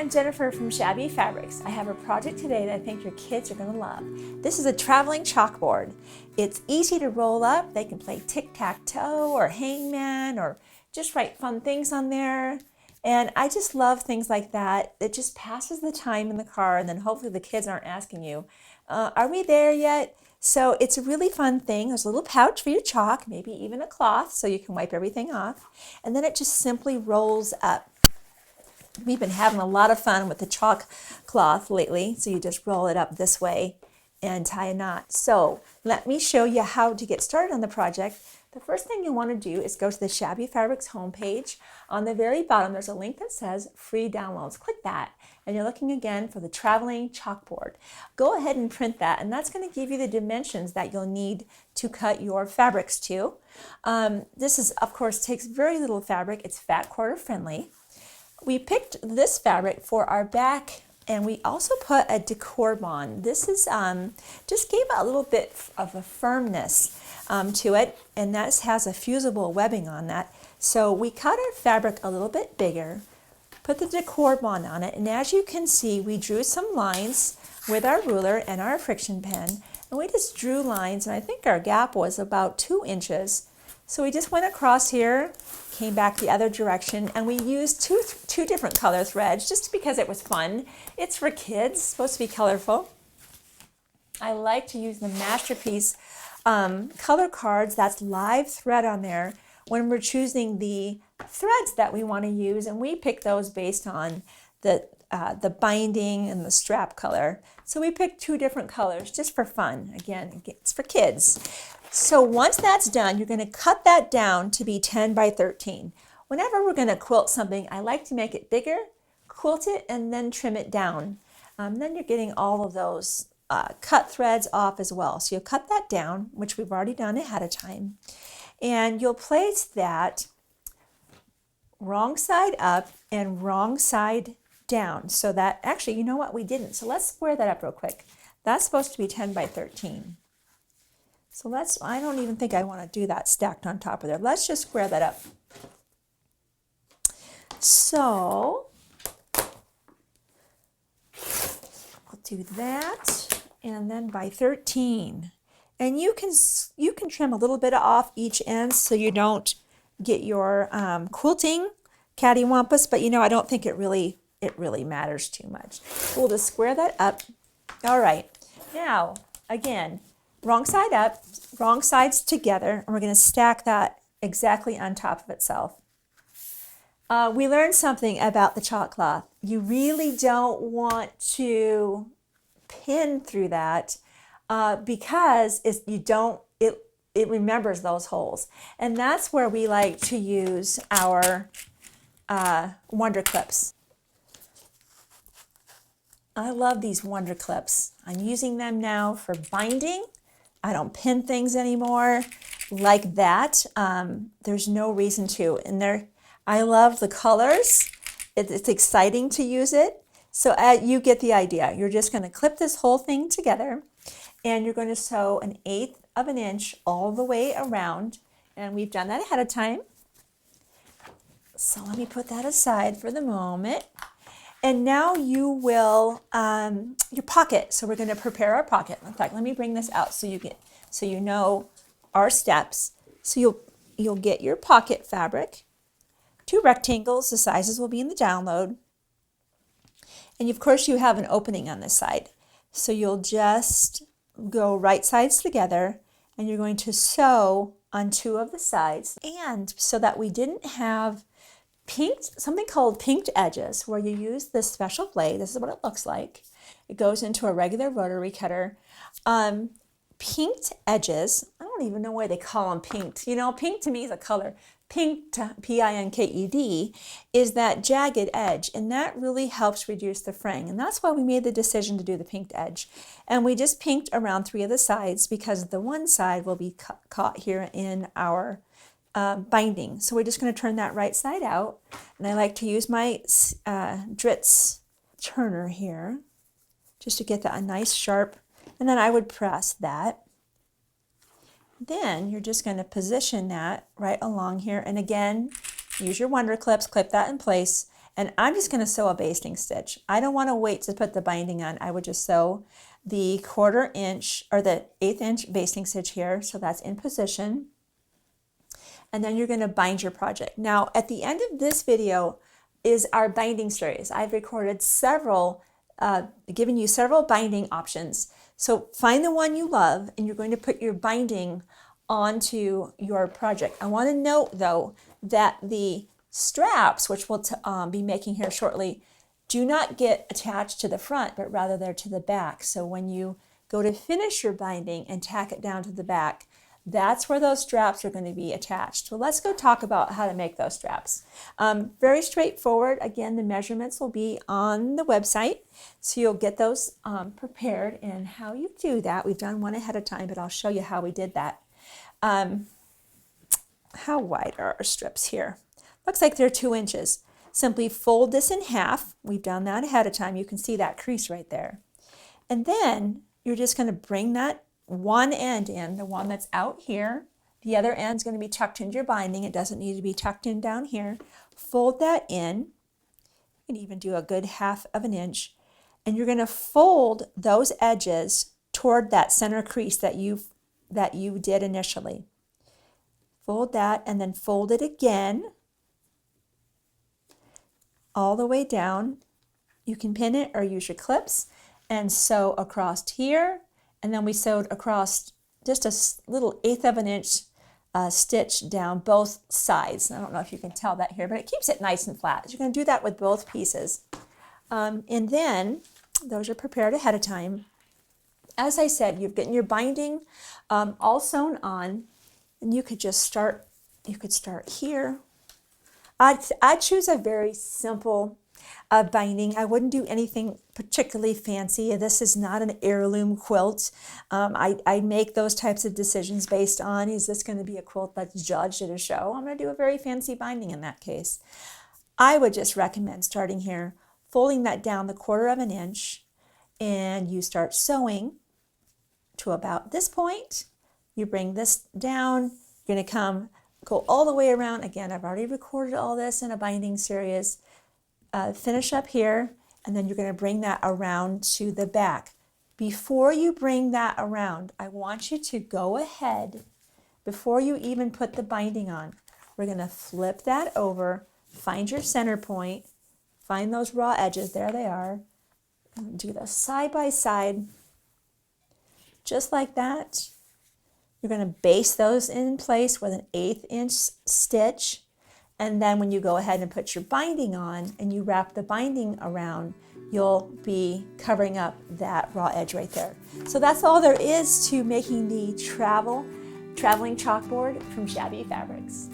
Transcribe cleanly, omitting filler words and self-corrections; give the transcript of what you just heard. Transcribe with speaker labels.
Speaker 1: I'm Jennifer from Shabby Fabrics. I have a project today that I think your kids are going to love. This is a traveling chalkboard. It's easy to roll up. They can play tic-tac-toe or hangman or just write fun things on there. And I just love things like that. It just passes the time in the car, and then hopefully the kids aren't asking you, are we there yet? So it's a really fun thing. There's a little pouch for your chalk, maybe even a cloth so you can wipe everything off. And then it just simply rolls up. We've been having a lot of fun with the chalk cloth lately. So you just roll it up this way and tie a knot. So let me show you how to get started on the project. The first thing you want to do is go to the Shabby Fabrics homepage. On the very bottom, there's a link that says free downloads. Click that, and you're looking again for the traveling chalkboard. Go ahead and print that, and that's going to give you the dimensions that you'll need to cut your fabrics to. This is, of course, takes very little fabric. It's fat quarter friendly. We picked this fabric for our back, and we also put a decor bond. This is just gave a little bit of a firmness to it, and that has a fusible webbing on that. So we cut our fabric a little bit bigger, put the decor bond on it, and as you can see, we drew some lines with our ruler and our friction pen, and we just drew lines, and I think our gap was about 2 inches. So we just went across here, came back the other direction, and we used two different color threads just because it was fun. It's for kids, supposed to be colorful. I like to use the Masterpiece color cards. That's live thread on there when we're choosing the threads that we want to use, and we pick those based on the binding and the strap color. So we picked 2 different colors just for fun. Again, it's for kids. So once that's done, you're going to cut that down to be 10 by 13. Whenever we're going to quilt something, I like to make it bigger, quilt it, and then trim it down. Then you're getting all of those cut threads off as well. So you'll cut that down, which we've already done ahead of time. And you'll place that wrong side up and wrong side down. So that, actually, you know what, we didn't. So let's square that up real quick. That's supposed to be 10 by 13. So I don't even think I want to do that stacked on top of there. Let's just square that up. So I'll do that, and then by 13. And you can trim a little bit off each end so you don't get your quilting cattywampus, but I don't think it really matters too much. We'll just square that up. All right. Now, again, wrong side up, wrong sides together, and we're going to stack that exactly on top of itself. We learned something about the chalk cloth. You really don't want to pin through that because it remembers those holes. And that's where we like to use our Wonder Clips. I love these Wonder Clips. I'm using them now for binding. I don't pin things anymore like that. There's no reason to. And I love the colors. It's exciting to use it. So you get the idea. You're just going to clip this whole thing together, and you're going to sew 1/8 of an inch all the way around. And we've done that ahead of time. So let me put that aside for the moment. And now you will, your pocket. So we're going to prepare our pocket. In fact, let me bring this out so you know our steps. So you'll get your pocket fabric, 2 rectangles. The sizes will be in the download. And of course you have an opening on this side. So you'll just go right sides together, and you're going to sew on 2 of the sides. And so that we didn't have something called pinked edges, where you use this special blade. This is what it looks like. It goes into a regular rotary cutter. Pinked edges, I don't even know why they call them pinked. Pink to me is a color. Pinked, P-I-N-K-E-D, is that jagged edge, and that really helps reduce the fraying. And that's why we made the decision to do the pinked edge. And we just pinked around 3 of the sides because the one side will be caught here in our binding. So we're just going to turn that right side out, and I like to use my Dritz turner here just to get that a nice sharp, and then I would press that. Then you're just going to position that right along here, and again, use your Wonder Clips, clip that in place, And I'm just going to sew a basting stitch. I don't want to wait to put the binding on. I would just sew the 1/4 inch or the 1/8 inch basting stitch here. So that's in position. And then you're going to bind your project. Now at the end of this video is our binding series. I've recorded several, given you several binding options. So find the one you love and you're going to put your binding onto your project. I want to note though that the straps, which we'll be making here shortly, do not get attached to the front, but rather they're to the back. So when you go to finish your binding and tack it down to the back, that's where those straps are going to be attached. So let's go talk about how to make those straps. Very straightforward. Again, the measurements will be on the website, so you'll get those prepared. And how you do that, we've done one ahead of time, but I'll show you how we did that. How wide are our strips here? Looks like they're 2 inches. Simply fold this in half. We've done that ahead of time. You can see that crease right there. And then you're just going to bring that one end in, the one that's out here. The other end's going to be tucked into your binding. It doesn't need to be tucked in down here. Fold that in. You can even do a good 1/2 inch. And you're going to fold those edges toward that center crease that you did initially. Fold that and then fold it again all the way down. You can pin it or use your clips and sew across here. And then we sewed across just a little 1/8 inch stitch down both sides. I don't know if you can tell that here, but it keeps it nice and flat. You're going to do that with both pieces. And then those are prepared ahead of time. As I said, you've gotten your binding all sewn on, and you could just start. You could start here. I'd choose a very simple binding. I wouldn't do anything particularly fancy. This is not an heirloom quilt. I make those types of decisions based on, is this going to be a quilt that's judged at a show? I'm going to do a very fancy binding in that case. I would just recommend starting here, folding that down the 1/4 inch, and you start sewing to about this point. You bring this down. You're going to go all the way around. Again, I've already recorded all this in a binding series. Finish up here, and then you're going to bring that around to the back. Before you bring that around, I want you to go ahead, before you even put the binding on, we're going to flip that over, find your center point, find those raw edges, there they are, and do the side by side, just like that. You're going to base those in place with an 1/8 inch stitch. And then when you go ahead and put your binding on and you wrap the binding around, you'll be covering up that raw edge right there. So that's all there is to making the traveling chalkboard from Shabby Fabrics.